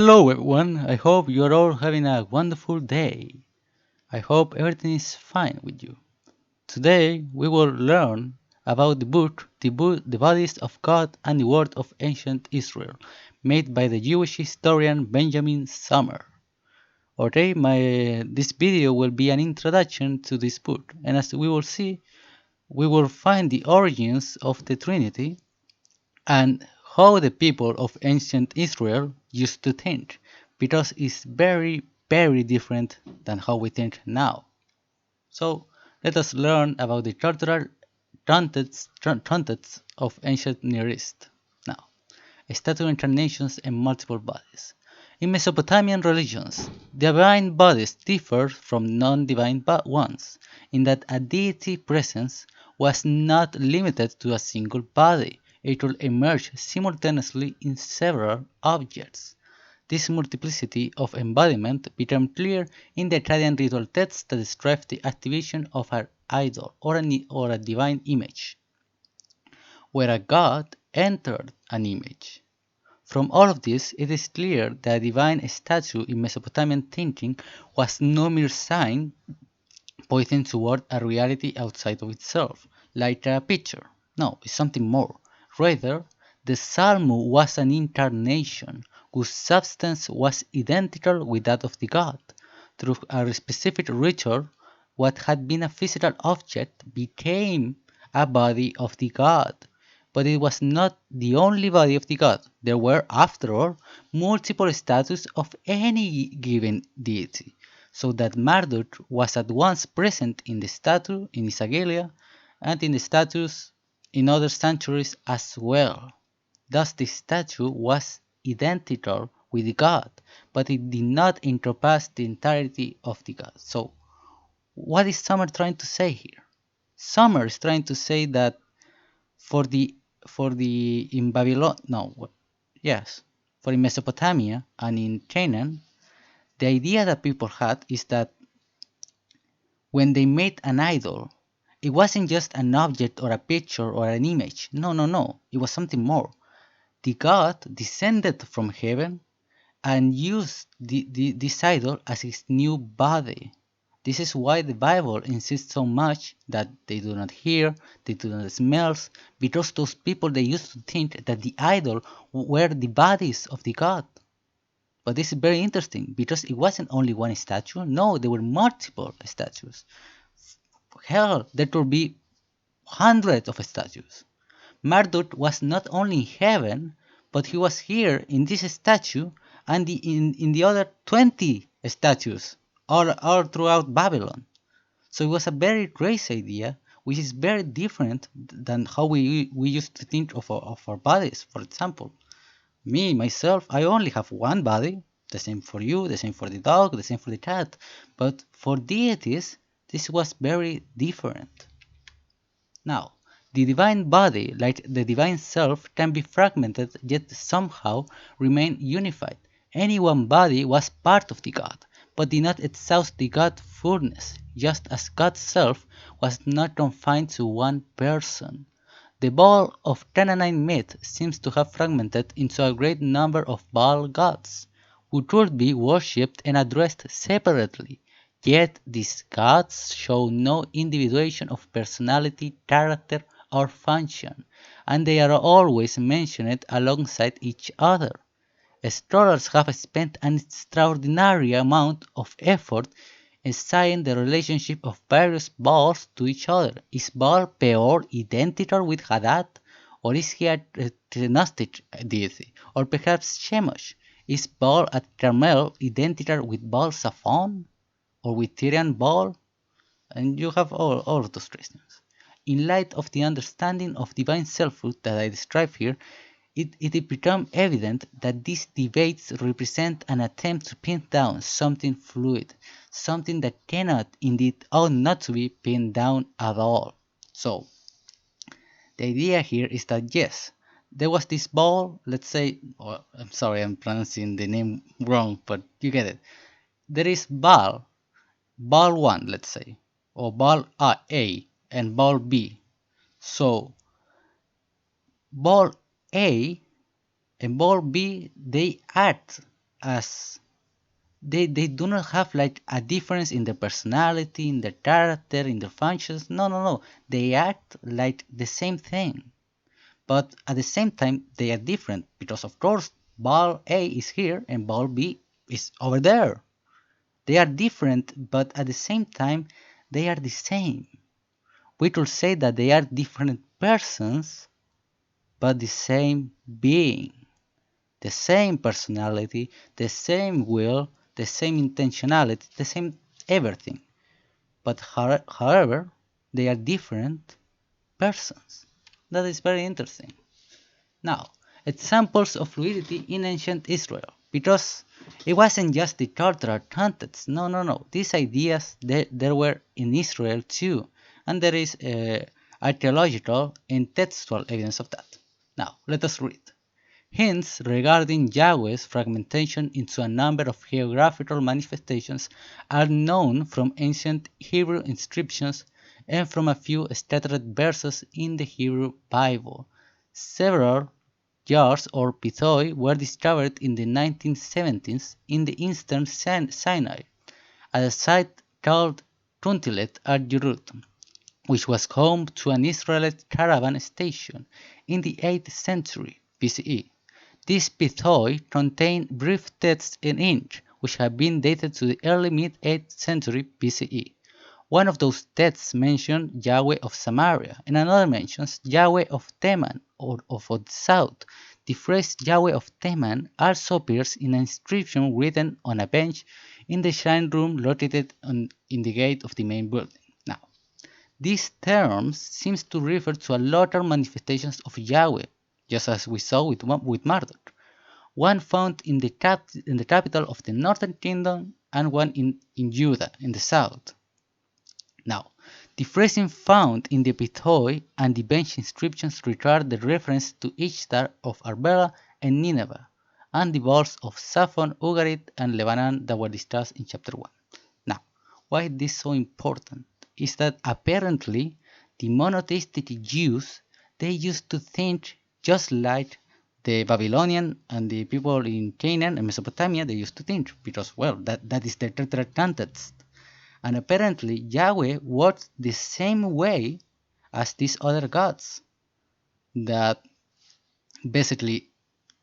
Hello everyone, I hope you're all having a wonderful day. I hope everything is fine with you. Today we will learn about the Bodies of God and the Word of Ancient Israel, made by the Jewish historian Benjamin Soomer. Okay, this video will be an introduction to this book, and as we will see, we will find the origins of the Trinity and how the people of ancient Israel used to think, because it's very, very different than how we think now. So let us learn about the cultural contexts of ancient Near East. Now, statue incarnations and multiple bodies. In Mesopotamian religions, divine bodies differ from non-divine ones in that a deity presence was not limited to a single body. It could emerge simultaneously in several objects. This multiplicity of embodiment became clear in the Akkadian ritual texts that describe the activation of an idol or a divine image, where a god entered an image. From all of this, it is clear that a divine statue in Mesopotamian thinking was no mere sign pointing toward a reality outside of itself, like a picture. No, it's something more. Rather, the Salmu was an incarnation whose substance was identical with that of the god. Through a specific ritual, what had been a physical object became a body of the god. But it was not the only body of the god. There were, after all, multiple statues of any given deity, so that Marduk was at once present in the statue in Isagelia and in the statues in other sanctuaries as well. Thus the statue was identical with the god, but it did not encompass the entirety of the god. So what is Summer trying to say here? Summer is trying to say that for the in Babylon, no, yes, for in Mesopotamia and in Canaan, the idea that people had is that when they made an idol, it wasn't just an object or a picture or an image. No, no, no. It was something more. The god descended from heaven and used this idol as his new body. This is why the Bible insists so much that they do not hear, they do not smell, because those people they used to think that the idol were the bodies of the god. But this is very interesting because it wasn't only one statue. No, there were multiple statues. Hell, there could be hundreds of statues. Marduk was not only in heaven, but he was here in this statue and in the other 20 statues all throughout Babylon. So it was a very crazy idea, which is very different than how we used to think of our bodies. For example, me, myself, I only have one body, the same for you, the same for the dog, the same for the cat. But for deities, this was very different. Now, the divine body, like the divine self, can be fragmented yet somehow remain unified. Any one body was part of the God, but did not exhaust the God fullness, just as God's self was not confined to one person. The Baal of Canaanite myth seems to have fragmented into a great number of Baal gods, who could be worshipped and addressed separately. Yet these gods show no individuation of personality, character, or function, and they are always mentioned alongside each other. Scholars have spent an extraordinary amount of effort studying the relationship of various Baals to each other. Is Baal Peor identical with Hadad, or is he a Gnostic deity? Or perhaps Chemosh? Is Baal at Carmel identical with Baal Zephon, or with Tyrian Baal? And you have all of those questions. In light of the understanding of divine selfhood that I describe here, it became evident that these debates represent an attempt to pin down something fluid, something that cannot, indeed ought not to be pinned down at all. So, the idea here is that yes, there was this ball, let's say, I'm sorry, I'm pronouncing the name wrong, but you get it. There is ball 1, let's say, or ball A and ball B. So, ball A and ball B, they act as they do not have like a difference in their personality, in their character, in their functions. No, no, no. They act like the same thing, but at the same time they are different because of course ball A is here and ball B is over there. They are different, but at the same time they are the same. We could say that they are different persons, but the same being, the same personality, the same will, the same intentionality, the same everything. But however, they are different persons. That is very interesting. Now, examples of fluidity in ancient Israel, because it wasn't just the cultural context. No, no, no. These ideas there were in Israel too, and there is archaeological and textual evidence of that. Now, let us read. Hints regarding Yahweh's fragmentation into a number of geographical manifestations are known from ancient Hebrew inscriptions and from a few scattered verses in the Hebrew Bible. Several jars or pithoi were discovered in the 1970s in the eastern Sinai, at a site called Tuntilet at Yerut, which was home to an Israelite caravan station in the 8th century BCE. These pithoi contain brief texts in ink, which have been dated to the early mid-8th century BCE. One of those texts mentions Yahweh of Samaria, and another mentions Yahweh of Teman, or of the south. The phrase Yahweh of Teman also appears in an inscription written on a bench in the shrine room located in the gate of the main building. Now, these terms seem to refer to a lot of manifestations of Yahweh, just as we saw with Marduk. One found in the capital of the northern kingdom and one in Judah, in the south. Now, the phrasing found in the Pithoi and the bench inscriptions regard the reference to Ishtar of Arbela and Nineveh, and the bulls of Saphon, Ugarit, and Lebanon that were discussed in chapter 1. Now, why is this so important? Is that apparently the monotheistic Jews, they used to think just like the Babylonian and the people in Canaan and Mesopotamia, they used to think, because, well, that is their literal context. And apparently Yahweh works the same way as these other gods. That basically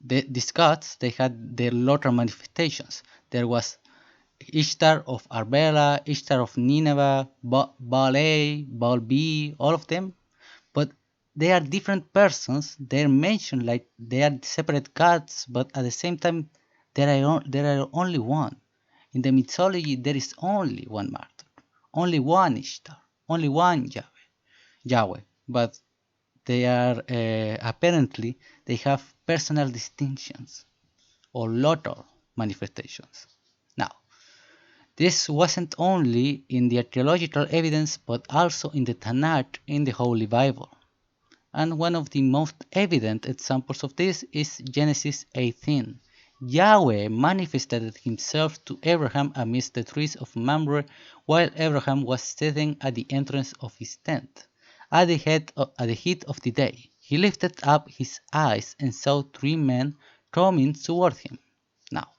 these gods, they had their local manifestations. There was Ishtar of Arbela, Ishtar of Nineveh, Baal A, Baal B, all of them. But they are different persons. They're mentioned like they are separate gods, but at the same time, there are only one. In the mythology, there is only one Marduk, only one Ishtar, only one Yahweh. But they are apparently they have personal distinctions or local manifestations. Now, this wasn't only in the archaeological evidence, but also in the Tanakh, in the Holy Bible. And one of the most evident examples of this is Genesis 18. Yahweh manifested himself to Abraham amidst the trees of Mamre while Abraham was sitting at the entrance of his tent. At the heat of the day, he lifted up his eyes and saw three men coming toward him. Now,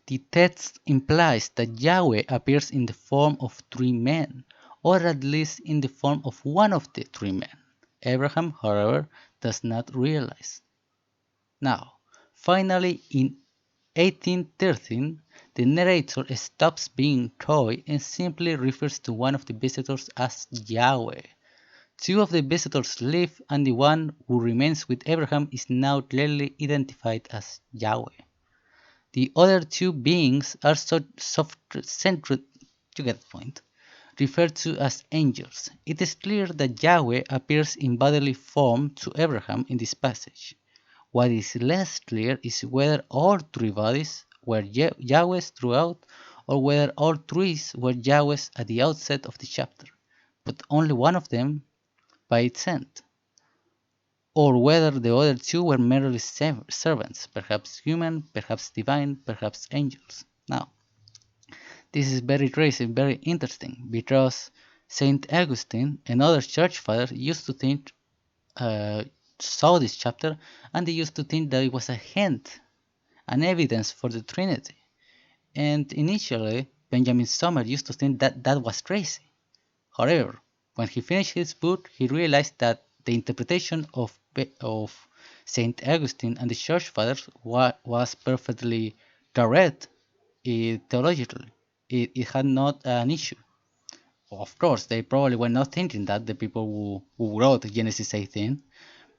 the text implies that Yahweh appears in the form of three men, or at least in the form of one of the three men. Abraham, however, does not realize. Now, finally, in 1813, the narrator stops being coy and simply refers to one of the visitors as Yahweh. Two of the visitors leave, and the one who remains with Abraham is now clearly identified as Yahweh. The other two beings are soft-centered, you get the point, referred to as angels. It is clear that Yahweh appears in bodily form to Abraham in this passage. What is less clear is whether all three bodies were Yahweh's throughout, or whether all three were Yahweh's at the outset of the chapter, but only one of them by its end, or whether the other two were merely servants, perhaps human, perhaps divine, perhaps angels. Now, this is very crazy, very interesting, because Saint Augustine and other church fathers used to think, saw this chapter, and they used to think that it was a hint an evidence for the Trinity. And initially, Benjamin Soomer used to think that that was crazy. However, when he finished his book, he realized that the interpretation of Saint Augustine and the Church Fathers was perfectly correct theologically. It had not an issue. Of course, they probably were not thinking that the people who wrote Genesis 18,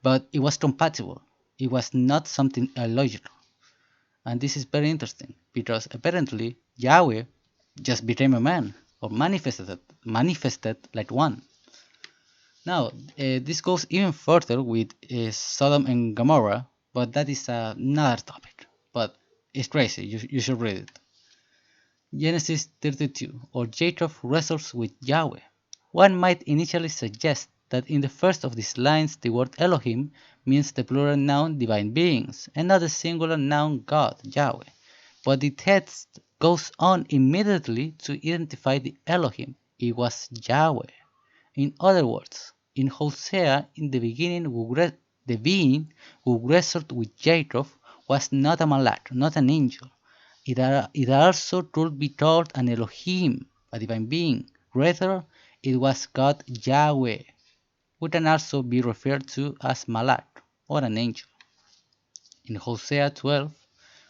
but it was compatible. It was not something illogical. And this is very interesting because apparently Yahweh just became a man or manifested like one. Now, this goes even further with Sodom and Gomorrah, but that is another topic. But it's crazy, you should read it. Genesis 32, or Jacob wrestles with Yahweh. One might initially suggest that in the first of these lines the word Elohim means the plural noun divine beings, and not the singular noun God, Yahweh. But the text goes on immediately to identify the Elohim. It was Yahweh. In other words, in Hosea, in the beginning, the being who wrestled with Jacob was not a malach, not an angel. It also could be called an Elohim, a divine being. Rather, it was God Yahweh, who can also be referred to as malach, or an angel. In Hosea 12,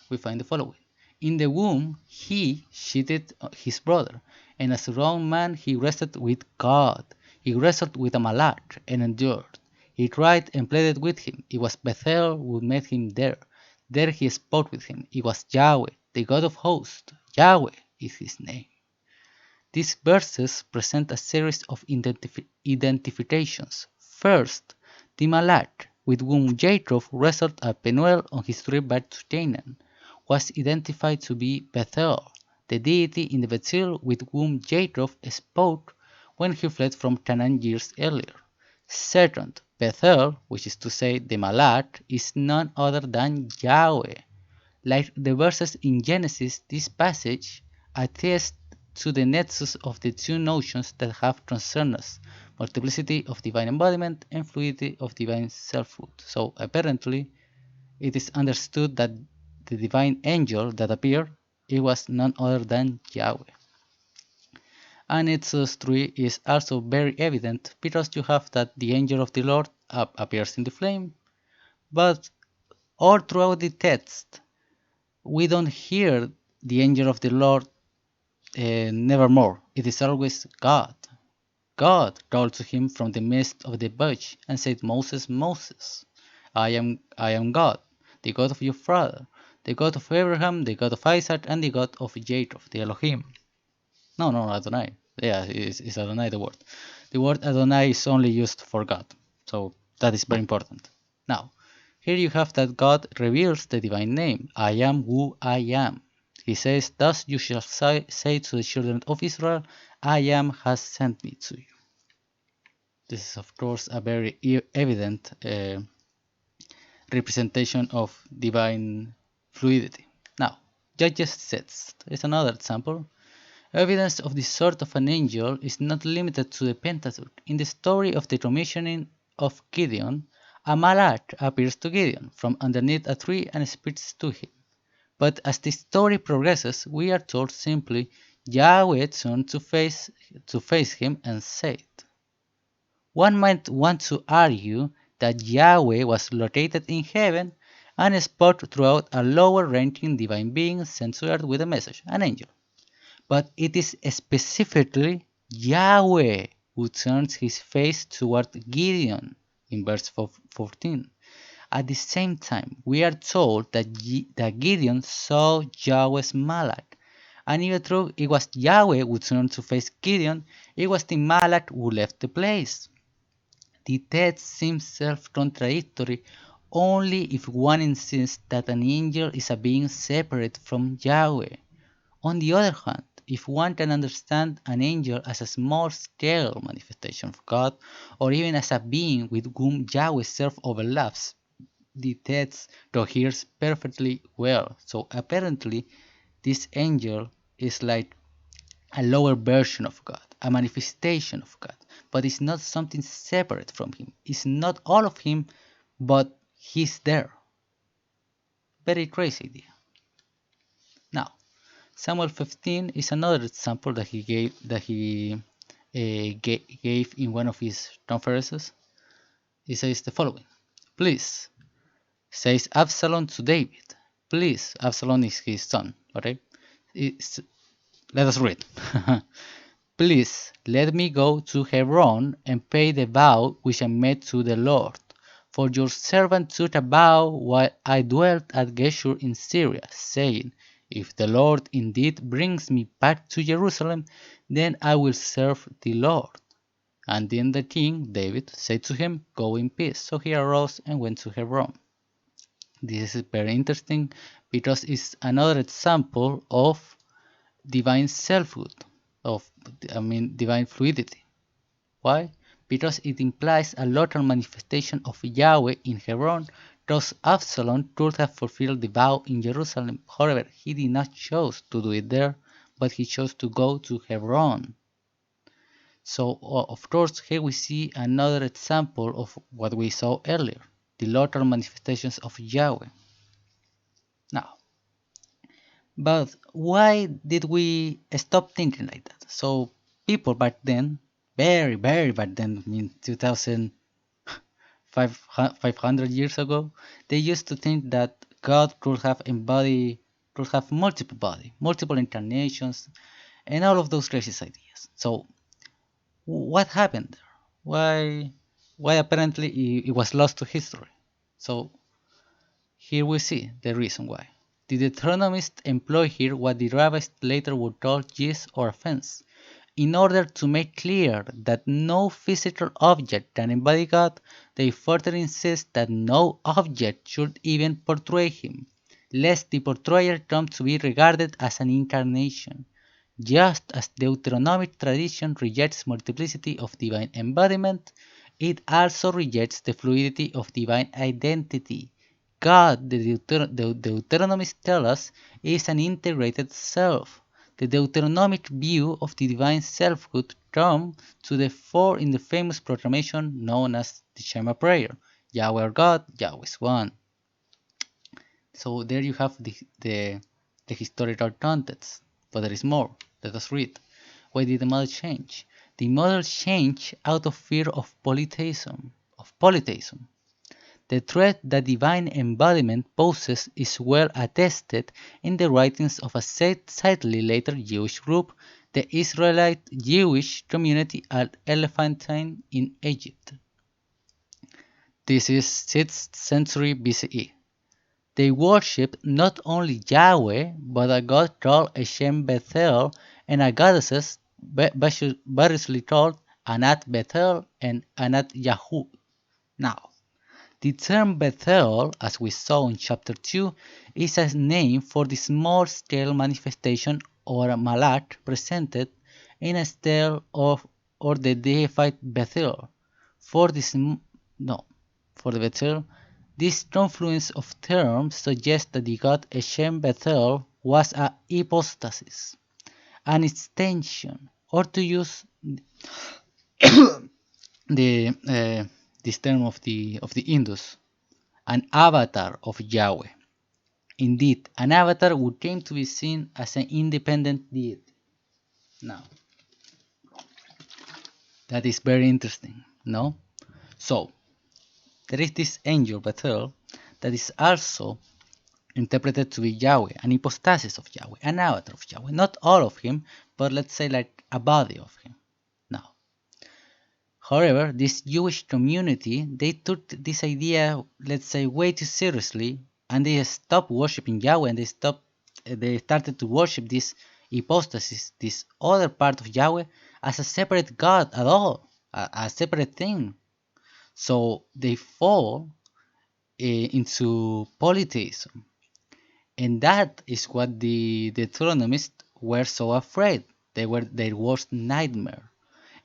we find the following. In the womb he cheated his brother, and as a young man he wrestled with God. He wrestled with a malach and endured. He cried and pleaded with him. It was Bethel who met him there. There he spoke with him. It was Yahweh, the God of hosts. Yahweh is his name. These verses present a series of identifications. First, the malach, with whom Jacob wrestled at Penuel on his trip back to Canaan, was identified to be Bethel, the deity in the Bethel with whom Jacob spoke when he fled from Canaan years earlier. Second, Bethel, which is to say the malach, is none other than Yahweh. Like the verses in Genesis, this passage attests to the nexus of the two notions that have concerned us, multiplicity of divine embodiment and fluidity of divine selfhood. So apparently, it is understood that the divine angel that appeared, it was none other than Yahweh. And Exodus 3 is also very evident because you have that the angel of the Lord appears in the flame, but all throughout the text, we don't hear the angel of the Lord nevermore. It is always God. God called to him from the midst of the bush and said, Moses, Moses, I am God, the God of your father, the God of Abraham, the God of Isaac, and the God of Jacob, the Elohim. No, Adonai. Yeah, it's Adonai the word. The word Adonai is only used for God, so that is very important. Now, here you have that God reveals the divine name, I am who I am. He says, Thus you shall say to the children of Israel, I am has sent me to you. This is, of course, a very evident representation of divine fluidity. Now, Judges 6 is another example. Evidence of this sort of an angel is not limited to the Pentateuch. In the story of the commissioning of Gideon, a malach appears to Gideon from underneath a tree and speaks to him. But as the story progresses, we are told simply Yahweh turned to face him and said. One might want to argue that Yahweh was located in heaven and spoke throughout a lower ranking divine being sent to earth with a message, an angel. But it is specifically Yahweh who turns his face toward Gideon in verse 14. At the same time, we are told that Gideon saw Yahweh's malach. And even though it was Yahweh who turned to face Gideon, it was the malach who left the place. The text seems self-contradictory only if one insists that an angel is a being separate from Yahweh. On the other hand, if one can understand an angel as a small-scale manifestation of God, or even as a being with whom Yahweh self-overlaps, the text coheres perfectly well. So apparently, this angel is like a lower version of God, a manifestation of God, but it's not something separate from Him. It's not all of Him, but He's there. Very crazy idea. Samuel 15 is another example that he gave in one of his conferences. He says the following: "Please," says Absalom to David. Please, Absalom is his son. Okay, it's, let us read. Please let me go to Hebron and pay the vow which I made to the Lord. For your servant took a vow while I dwelt at Geshur in Syria, saying, If the Lord indeed brings me back to Jerusalem, then I will serve the Lord. And then the king, David, said to him, Go in peace. So he arose and went to Hebron. This is very interesting because it's another example of divine selfhood, of divine fluidity. Why? Because it implies a local manifestation of Yahweh in Hebron. Thus Absalom could have fulfilled the vow in Jerusalem. However, he did not choose to do it there, but he chose to go to Hebron. So, of course, here we see another example of what we saw earlier, the local manifestations of Yahweh. Now, but why did we stop thinking like that? So, people back then, very back then, I mean 2500 years ago, they used to think that God could have multiple body, multiple incarnations, and all of those crazy ideas. So, what happened there? Why apparently it was lost to history? So here we see the reason why. The Deuteronomists employ here what the rabbis later would call gist or offense, in order to make clear that no physical object can embody God. They further insist that no object should even portray him, lest the portrayal come to be regarded as an incarnation. Just as Deuteronomic tradition rejects multiplicity of divine embodiment, it also rejects the fluidity of divine identity. God, the Deuteronomists tell us, is an integrated self. The Deuteronomic view of the divine selfhood comes to the fore in the famous proclamation known as the Shema prayer: Yahweh our God, Yahweh is one. So there you have the historical context, but there is more. Let us read. Why did the model change? The model changed out of fear of polytheism. The threat that divine embodiment poses is well attested in the writings of a slightly later Jewish group, the Israelite Jewish community at Elephantine in Egypt. This is 6th century BCE. They worship not only Yahweh, but a god called Hashem Bethel and a goddesses variously called Anat Bethel and Anat Yahu. Now, the term Bethel, as we saw in chapter 2, is a name for the small-scale manifestation or a malach presented in a stele of or the deified Bethel. For this, no, for the Bethel, this confluence of terms suggests that the god Hashem Bethel was a hypostasis, an extension, or to use the this term of the Indus, an avatar of Yahweh. Indeed, an avatar would came to be seen as an independent deity. Now, that is very interesting, no? So, there is this angel Bethel that is also interpreted to be Yahweh, an hypostasis of Yahweh, an avatar of Yahweh. Not all of him, but let's say like a body of him. Now, however, this Jewish community, they took this idea, let's say, way too seriously, and they stopped worshiping Yahweh, and they started to worship this hypostasis, this other part of Yahweh, as a separate God at all, a separate thing. So they fall into polytheism. And that is what the Deuteronomists were so afraid. They were their worst nightmare.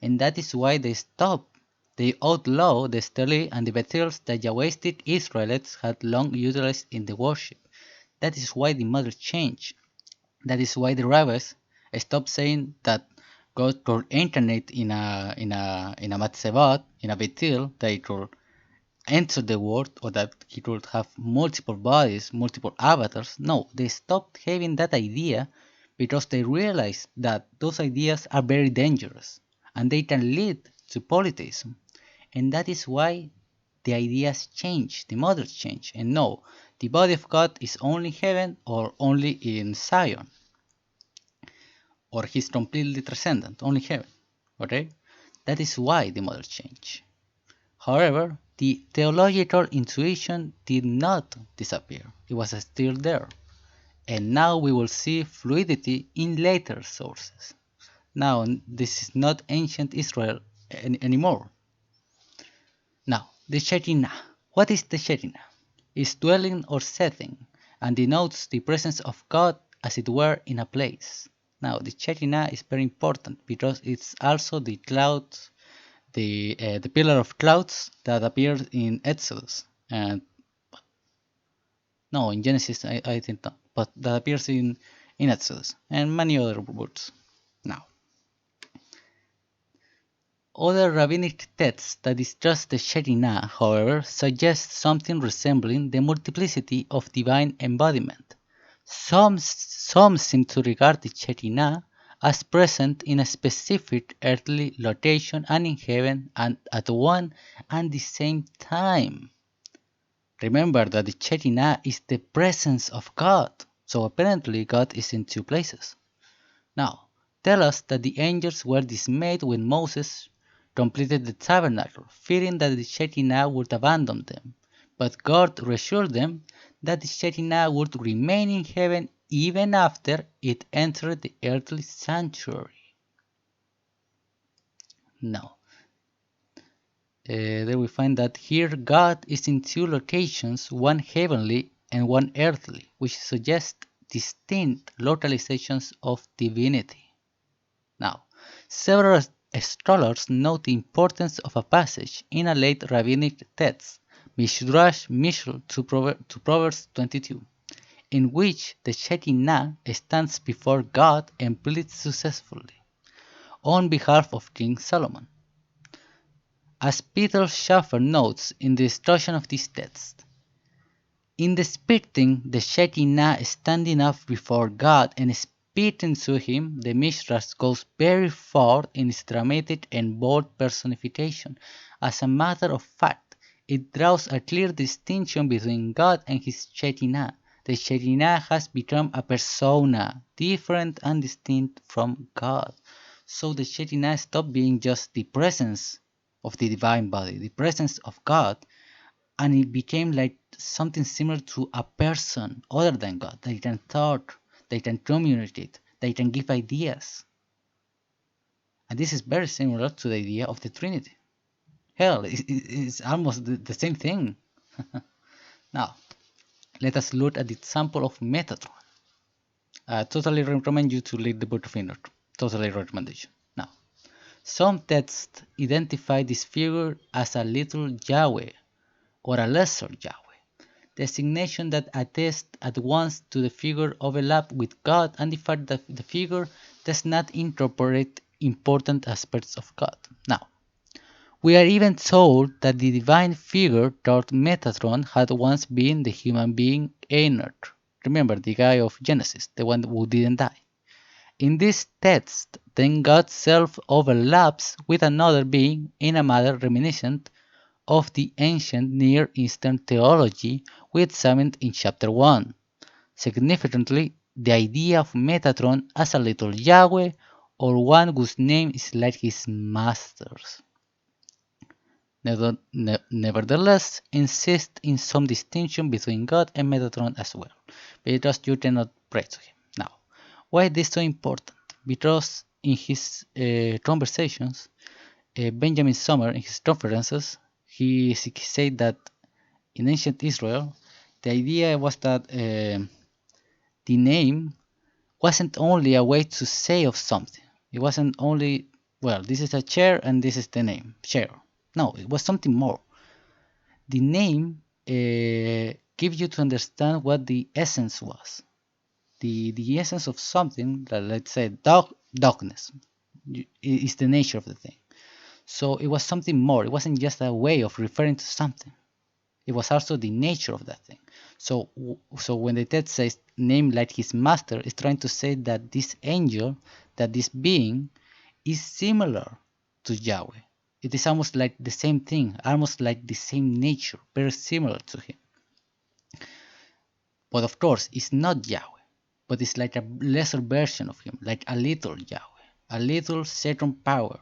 And that is why they stopped. They outlawed the stele and the Bethels that Yahwistic Israelites had long utilized in the worship. That is why the model changed. That is why the rabbis stopped saying that God could incarnate in a Matzevat, in a Bethel, that he could enter the world, or that he could have multiple bodies, multiple avatars. No, they stopped having that idea because they realize that those ideas are very dangerous and they can lead to polytheism. And that is why the ideas change, the models change. And no, the body of God is only in heaven or only in Zion, or he's completely transcendent, only heaven. Okay? That is why the models change. However, the theological intuition did not disappear. It was still there. And now we will see fluidity in later sources. Now, this is not ancient Israel anymore. Now, the Shekinah. What is the Shekinah? It's dwelling or setting, and denotes the presence of God as it were in a place. Now, the Shekinah is very important because it's also the clouds, the pillar of clouds that appears in Exodus, and no, in Genesis I think not, but that appears in Exodus and many other books. Now, other rabbinic texts that discuss the Shekinah, however, suggest something resembling the multiplicity of divine embodiment. Some seem to regard the Shekinah as present in a specific earthly location and in heaven and at one and the same time. Remember that the Shekinah is the presence of God, so apparently God is in two places. Now, tell us that the angels were dismayed when Moses completed the tabernacle, fearing that the Shekinah would abandon them. But God reassured them that the Shekinah would remain in heaven even after it entered the earthly sanctuary. Now, there we find that here God is in two locations, one heavenly and one earthly, which suggests distinct localizations of divinity. Now, several scholars note the importance of a passage in a late rabbinic text, Midrash Mishal to Proverbs 22, in which the Shekinah stands before God and pleads successfully on behalf of King Solomon. As Peter Schaffer notes in the discussion of this text, in depicting the Shekinah standing up before God and speaking to him, the Midrash goes very far in its dramatic and bold personification. As a matter of fact, it draws a clear distinction between God and his Shekinah. The Shekinah has become a persona, different and distinct from God. So the Shekinah stopped being just the presence of the divine body, the presence of God, and it became like something similar to a person other than God. They can talk, they can communicate, they can give ideas. And this is very similar to the idea of the Trinity. Hell, it's almost the same thing. Now, let us look at the example of Metatron. I totally recommend you to read the book of Enoch. Totally recommendation. Now, some texts identify this figure as a little Yahweh or a lesser Yahweh, designation that attests at once to the figure overlap with God and the fact that the figure does not incorporate important aspects of God. Now, we are even told that the divine figure called Metatron had once been the human being Enoch. Remember, the guy of Genesis, the one who didn't die. In this text, then God's self overlaps with another being in a manner reminiscent of the ancient Near Eastern theology we examined in chapter 1. Significantly, the idea of Metatron as a little Yahweh or one whose name is like his master's. Nevertheless, insist in some distinction between God and Metatron as well, because you cannot pray to him. Now, why is this so important? Because in his conversations, Benjamin Soomer, in his conferences, he said that in ancient Israel, the idea was that the name wasn't only a way to say of something. It wasn't only, well, this is a chair and this is the name, chair. No, it was something more. The name gives you to understand what the essence was. The essence of something, let's say darkness, is the nature of the thing. So it was something more. It wasn't just a way of referring to something. It was also the nature of that thing. So when the text says name like his master, it's trying to say that this angel, that this being, is similar to Yahweh. It is almost like the same thing, almost like the same nature, very similar to him. But of course, it's not Yahweh, but it's like a lesser version of him, like a little Yahweh, a little second power,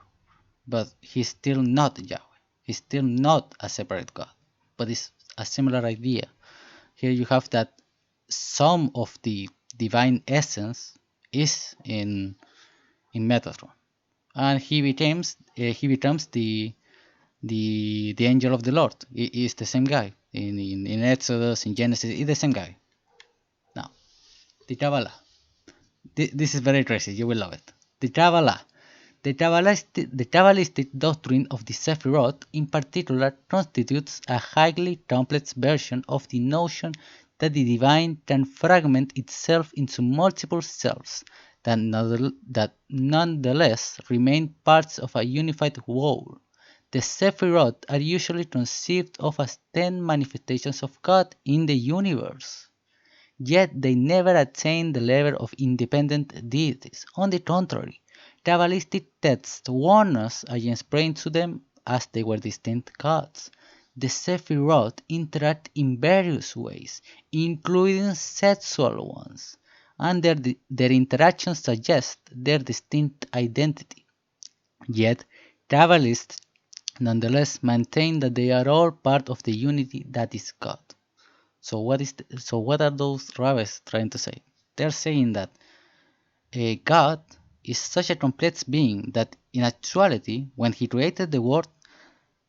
but he's still not Yahweh. He's still not a separate God, but it's a similar idea. Here you have that some of the divine essence is in Metatron, and he becomes the angel of the Lord. He is the same guy in Exodus, in Genesis. It's the same guy. Now the Kabbalah. This is very crazy. You will love it. The Kabbalah. The Kabbalistic doctrine of the Sephirot, in particular, constitutes a highly complex version of the notion that the divine can fragment itself into multiple selves that nonetheless remain parts of a unified whole. The Sephirot are usually conceived of as 10 manifestations of God in the universe. Yet they never attained the level of independent deities. On the contrary, Kabbalistic texts warn us against praying to them as they were distinct gods. The Sephirot interact in various ways, including sexual ones, and their interactions suggest their distinct identity. Yet, Kabbalists nonetheless maintain that they are all part of the unity that is God. So what are those rabbis trying to say? They're saying that a God is such a complex being that in actuality, when he created the world,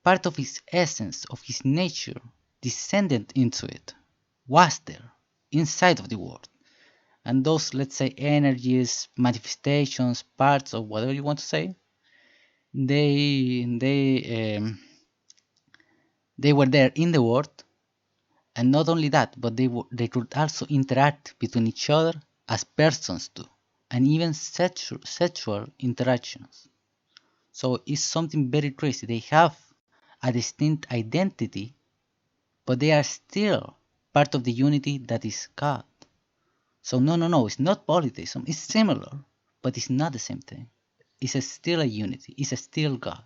part of his essence, of his nature, descended into it, was there, inside of the world. And those, let's say, energies, manifestations, parts, or whatever you want to say, they were there in the world. And not only that, but they could also interact between each other as persons do, and even sexual interactions. So it's something very crazy. They have a distinct identity, but they are still part of the unity that is God. So no, it's not polytheism. It's similar, but it's not the same thing. Still a unity. It's a still God.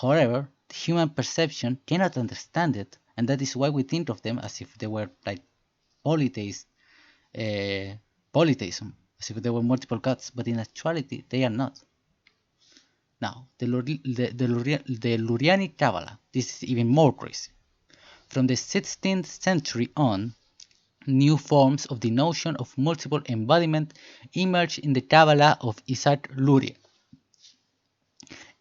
However, the human perception cannot understand it, and that is why we think of them as if they were like polytheist, polytheism, as if there were multiple gods, but in actuality they are not. Now, the Lurianic Kabbalah, this is even more crazy. From the 16th century on, new forms of the notion of multiple embodiment emerged in the Kabbalah of Isaac Luria.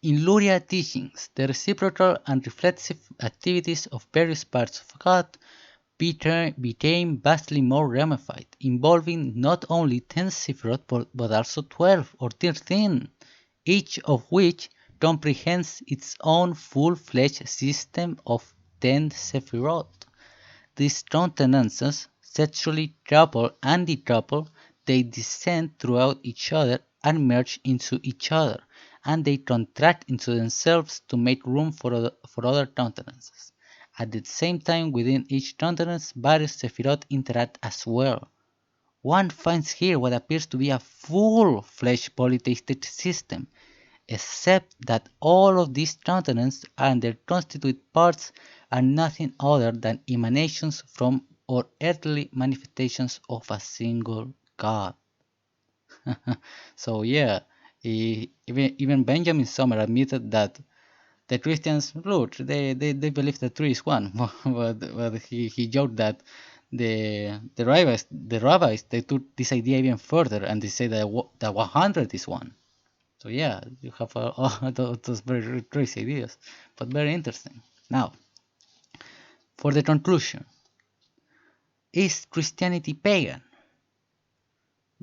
In Luria teachings, the reciprocal and reflexive activities of various parts of God became vastly more ramified, involving not only 10 Sephiroth but also 12 or 13, each of which comprehends its own full-fledged system of 10 Sephiroth. These countenances, sexually coupled and decoupled, they descend throughout each other and merge into each other, and they contract into themselves to make room for other countenances. At the same time, within each countenance, various Sephiroth interact as well. One finds here what appears to be a full-fledged polytheistic system, except that all of these countenances and their constituent parts are nothing other than emanations from or earthly manifestations of a single God. So yeah, even Benjamin Soomer admitted that the Christians, look, they believe that three is one, but he joked that the rabbis they took this idea even further and they say that 100 is one. So yeah, you have all those very crazy ideas, but very interesting. Now, for the conclusion, is Christianity pagan?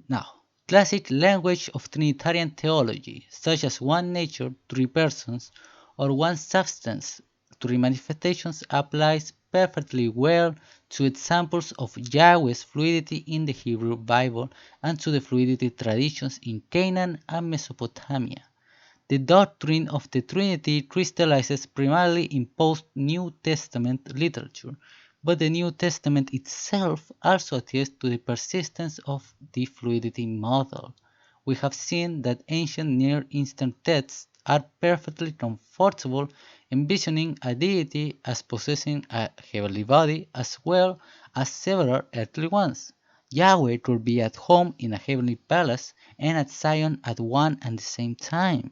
Now, classic language of Trinitarian theology, such as one nature, three persons, or one substance, three manifestations, applies perfectly well to examples of Yahweh's fluidity in the Hebrew Bible and to the fluidity traditions in Canaan and Mesopotamia. The doctrine of the Trinity crystallizes primarily in post-New Testament literature, but the New Testament itself also attests to the persistence of the fluidity model. We have seen that ancient Near Eastern texts are perfectly comfortable envisioning a deity as possessing a heavenly body as well as several earthly ones. Yahweh could be at home in a heavenly palace and at Zion at one and the same time.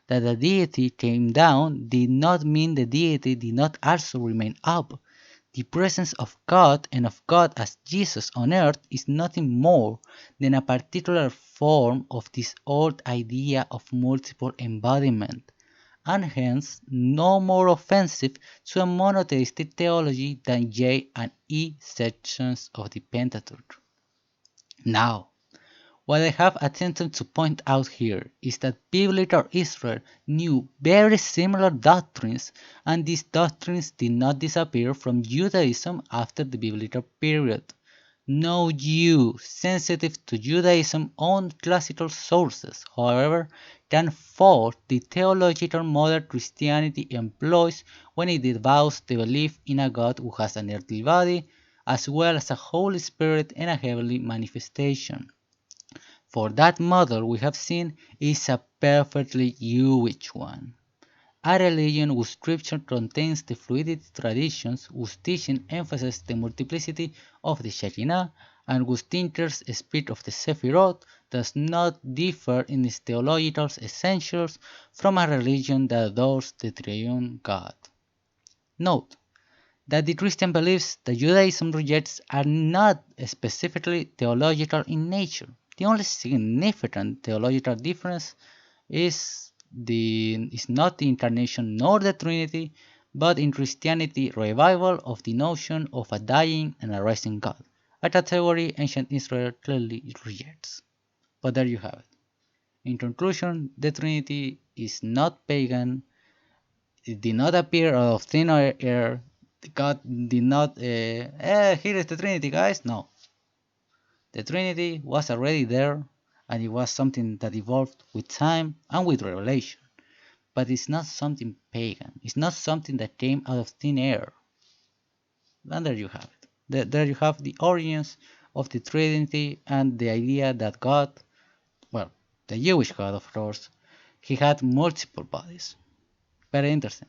That the deity came down did not mean the deity did not also remain up. The presence of God and of God as Jesus on earth is nothing more than a particular form of this old idea of multiple embodiment, and hence no more offensive to a monotheistic theology than J and E sections of the Pentateuch. Now, what I have attempted to point out here is that biblical Israel knew very similar doctrines, and these doctrines did not disappear from Judaism after the biblical period. No Jew sensitive to Judaism's own classical sources, however, can fault the theological model Christianity employs when it disavows the belief in a God who has an earthly body, as well as a Holy Spirit and a heavenly manifestation. For that model we have seen is a perfectly Jewish one. A religion whose scripture contains the fluidity traditions, whose teaching emphasizes the multiplicity of the Shekinah, and whose thinkers speak of the Sephirot, does not differ in its theological essentials from a religion that adores the triune God. Note that the Christian beliefs that Judaism rejects are not specifically theological in nature. The only significant theological difference is not the incarnation nor the Trinity, but in Christianity revival of the notion of a dying and a rising God, a category ancient Israel clearly rejects. But there you have it. In conclusion, the Trinity is not pagan. It did not appear out of thin air. God did not, here is the Trinity, guys. No. The Trinity was already there, and it was something that evolved with time and with revelation. But it's not something pagan. It's not something that came out of thin air. And there you have it. There you have the origins of the Trinity and the idea that God, well, the Jewish God, of course, he had multiple bodies. Very interesting.